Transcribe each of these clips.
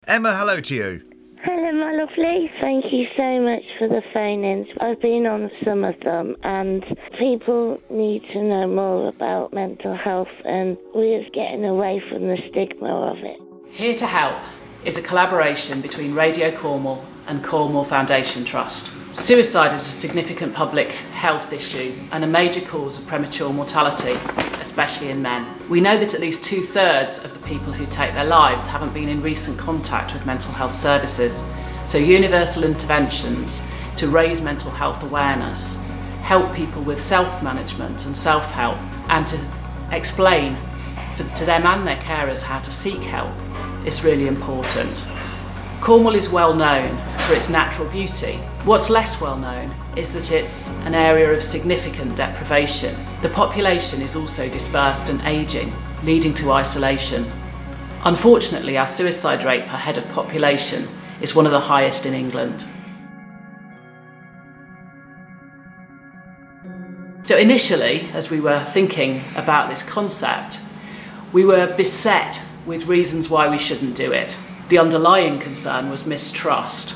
Emma, hello to you. Hello, my lovely. Thank you so much for the phone-ins. I've been on some of them, and people need to know more about mental health, and we're getting away from the stigma of it. Here to Help is a collaboration between Radio Cornwall and Cornwall Foundation Trust. Suicide is a significant public health issue and a major cause of premature mortality, especially in men. We know that at least 2/3 of the people who take their lives haven't been in recent contact with mental health services. So universal interventions to raise mental health awareness, help people with self-management and self-help, and to explain to them and their carers how to seek help is really important. Cornwall is well known for its natural beauty. What's less well known is that it's an area of significant deprivation. The population is also dispersed and ageing, leading to isolation. Unfortunately, our suicide rate per head of population is one of the highest in England. So initially, as we were thinking about this concept, we were beset with reasons why we shouldn't do it. The underlying concern was mistrust.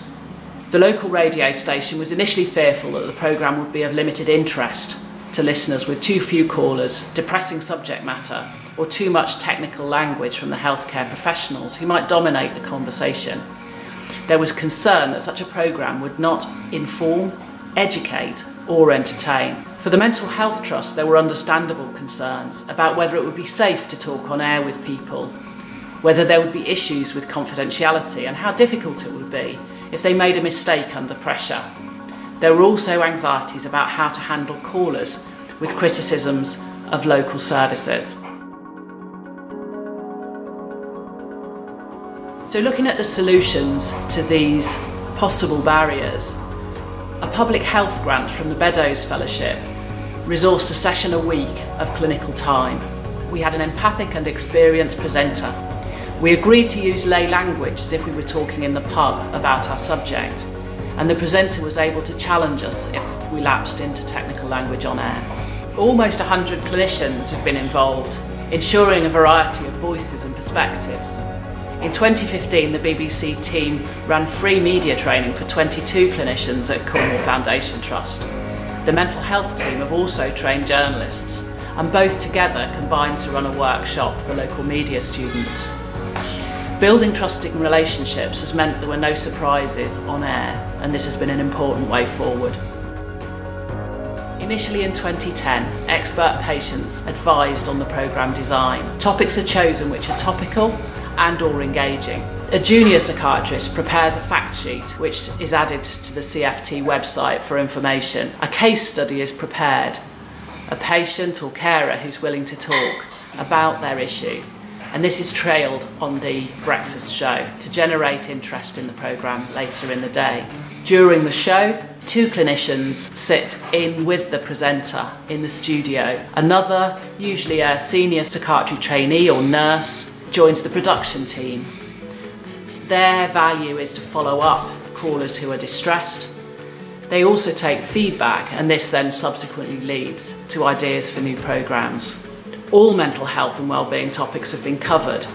The local radio station was initially fearful that the programme would be of limited interest to listeners with too few callers, depressing subject matter, or too much technical language from the healthcare professionals who might dominate the conversation. There was concern that such a programme would not inform, educate, or entertain. For the Mental Health Trust, there were understandable concerns about whether it would be safe to talk on air with people, whether there would be issues with confidentiality, and how difficult it would be if they made a mistake under pressure. There were also anxieties about how to handle callers with criticisms of local services. So looking at the solutions to these possible barriers, a public health grant from the Beddoes Fellowship resourced a session a week of clinical time. We had an empathic and experienced presenter. We agreed to use lay language as if we were talking in the pub about our subject, and the presenter was able to challenge us if we lapsed into technical language on air. Almost 100 clinicians have been involved, ensuring a variety of voices and perspectives. In 2015, the BBC team ran free media training for 22 clinicians at Cornwall Foundation Trust. The mental health team have also trained journalists, and both together combined to run a workshop for local media students. Building trusting relationships has meant there were no surprises on air, and this has been an important way forward. Initially in 2010, expert patients advised on the programme design. Topics are chosen which are topical and/or engaging. A junior psychiatrist prepares a fact sheet which is added to the CFT website for information. A case study is prepared, a patient or carer who's willing to talk about their issue, and this is trailed on the breakfast show to generate interest in the programme later in the day. During the show, 2 clinicians sit in with the presenter in the studio. Another, usually a senior psychiatry trainee or nurse, joins the production team. Their value is to follow up callers who are distressed. They also take feedback, and this then subsequently leads to ideas for new programmes. All mental health and wellbeing topics have been covered: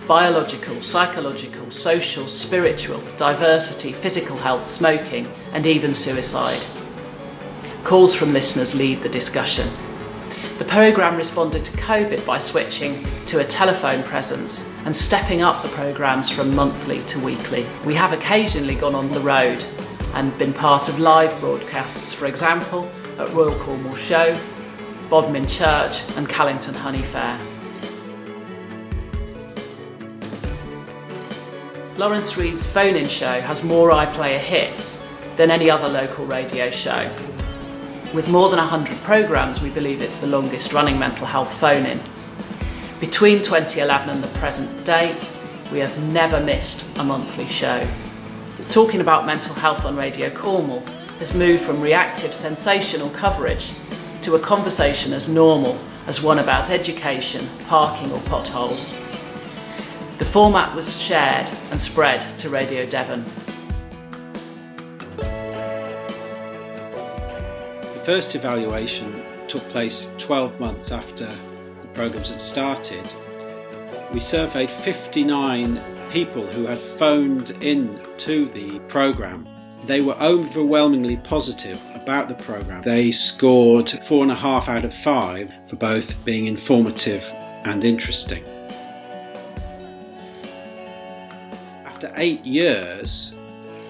biological, psychological, social, spiritual, diversity, physical health, smoking, and even suicide. Calls from listeners lead the discussion. The programme responded to COVID by switching to a telephone presence and stepping up the programmes from monthly to weekly. We have occasionally gone on the road and been part of live broadcasts, for example, at Royal Cornwall Show, Bodmin Church and Callington Honey Fair. Lawrence Reed's phone-in show has more iPlayer hits than any other local radio show. With more than 100 programmes, we believe it's the longest running mental health phone-in. Between 2011 and the present day, we have never missed a monthly show. Talking about mental health on Radio Cornwall has moved from reactive, sensational coverage to a conversation as normal as one about education, parking or potholes. The format was shared and spread to Radio Devon. The first evaluation took place 12 months after the programmes had started. We surveyed 59 people who had phoned in to the programme, they were overwhelmingly positive about the programme. They scored 4.5 out of 5 for both being informative and interesting. After 8 years,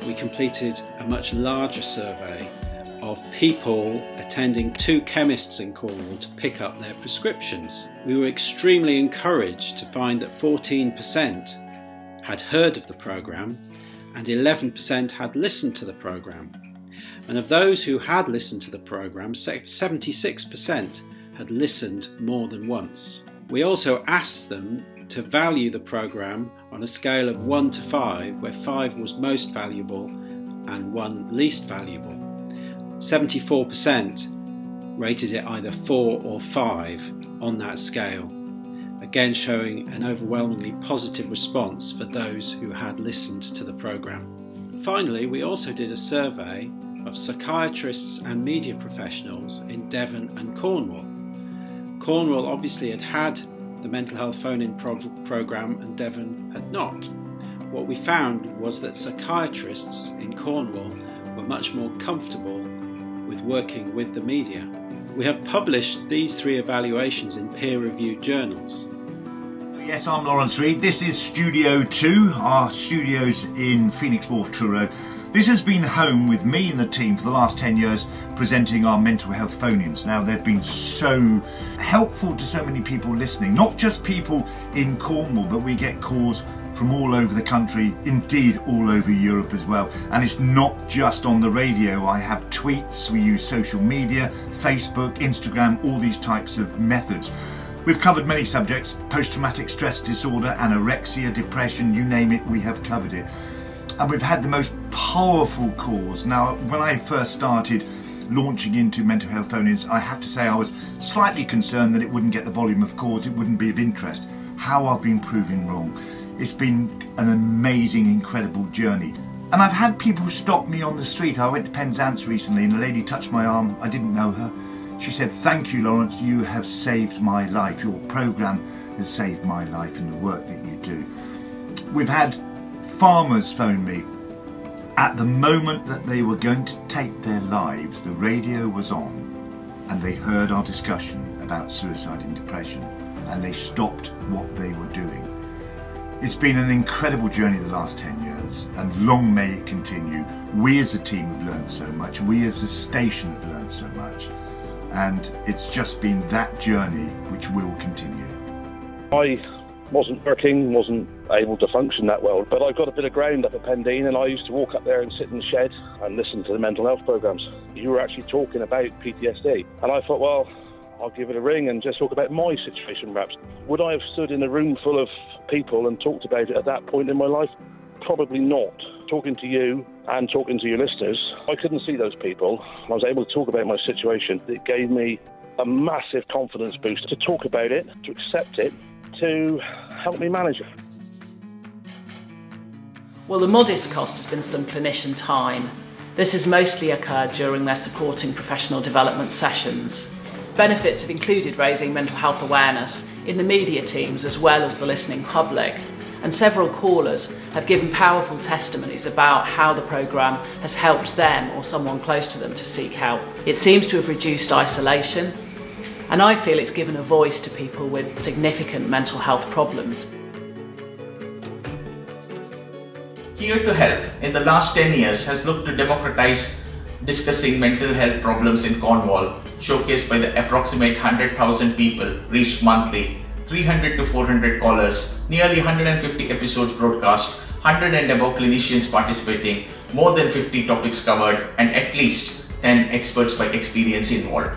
we completed a much larger survey of people attending 2 chemists in Cornwall to pick up their prescriptions. We were extremely encouraged to find that 14% had heard of the programme and 11% had listened to the programme. And of those who had listened to the programme, 76% had listened more than once. We also asked them to value the programme on a scale of 1 to 5, where 5 was most valuable and 1 least valuable. 74% rated it either 4 or 5 on that scale, again showing an overwhelmingly positive response for those who had listened to the programme. Finally, we also did a survey of psychiatrists and media professionals in Devon and Cornwall. Cornwall obviously had the mental health phone-in programme and Devon had not. What we found was that psychiatrists in Cornwall were much more comfortable with working with the media. We have published these 3 evaluations in peer-reviewed journals. Yes, I'm Lawrence Reed. This is Studio 2, our studios in Phoenix Wharf, Truro. This has been home with me and the team for the last 10 years presenting our mental health phone-ins. Now, they've been so helpful to so many people listening, not just people in Cornwall, but we get calls from all over the country, indeed all over Europe as well. And it's not just on the radio. I have tweets, we use social media, Facebook, Instagram, all these types of methods. We've covered many subjects: post-traumatic stress disorder, anorexia, depression, you name it, we have covered it. And we've had the most powerful calls. Now, when I first started launching into mental health phone-ins, I have to say I was slightly concerned that it wouldn't get the volume of calls, it wouldn't be of interest. How I've been proven wrong. It's been an amazing, incredible journey. And I've had people stop me on the street. I went to Penzance recently and a lady touched my arm. I didn't know her. She said, "Thank you, Lawrence, you have saved my life. Your programme has saved my life in the work that you do." We've had farmers phone me. At the moment that they were going to take their lives, the radio was on and they heard our discussion about suicide and depression and they stopped what they were doing. It's been an incredible journey the last 10 years and long may it continue. We as a team have learned so much, we as a station have learned so much, and it's just been that journey which will continue. I wasn't working, wasn't able to function that well, but I got a bit of ground up at Pendine and I used to walk up there and sit in the shed and listen to the mental health programmes. You were actually talking about PTSD and I thought, well, I'll give it a ring and just talk about my situation perhaps. Would I have stood in a room full of people and talked about it at that point in my life? Probably not. Talking to you and talking to your listeners, I couldn't see those people. I was able to talk about my situation. It gave me a massive confidence boost to talk about it, to accept it, to help me manage it. Well, the modest cost has been some clinician time. This has mostly occurred during their supporting professional development sessions. Benefits have included raising mental health awareness in the media teams as well as the listening public. And several callers have given powerful testimonies about how the programme has helped them or someone close to them to seek help. It seems to have reduced isolation, and I feel it's given a voice to people with significant mental health problems. Here to Help in the last 10 years has looked to democratise discussing mental health problems in Cornwall, showcased by the approximate 100,000 people reached monthly, 300 to 400 callers, nearly 150 episodes broadcast, 100 and above clinicians participating, more than 50 topics covered, and at least 10 experts by experience involved.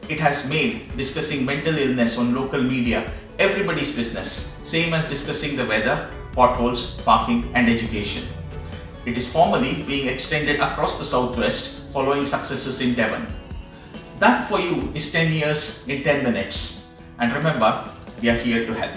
It has made discussing mental illness on local media everybody's business, same as discussing the weather, potholes, parking, and education. It is formally being extended across the southwest following successes in Devon. That for you is 10 years in 10 minutes. And remember, we are here to help.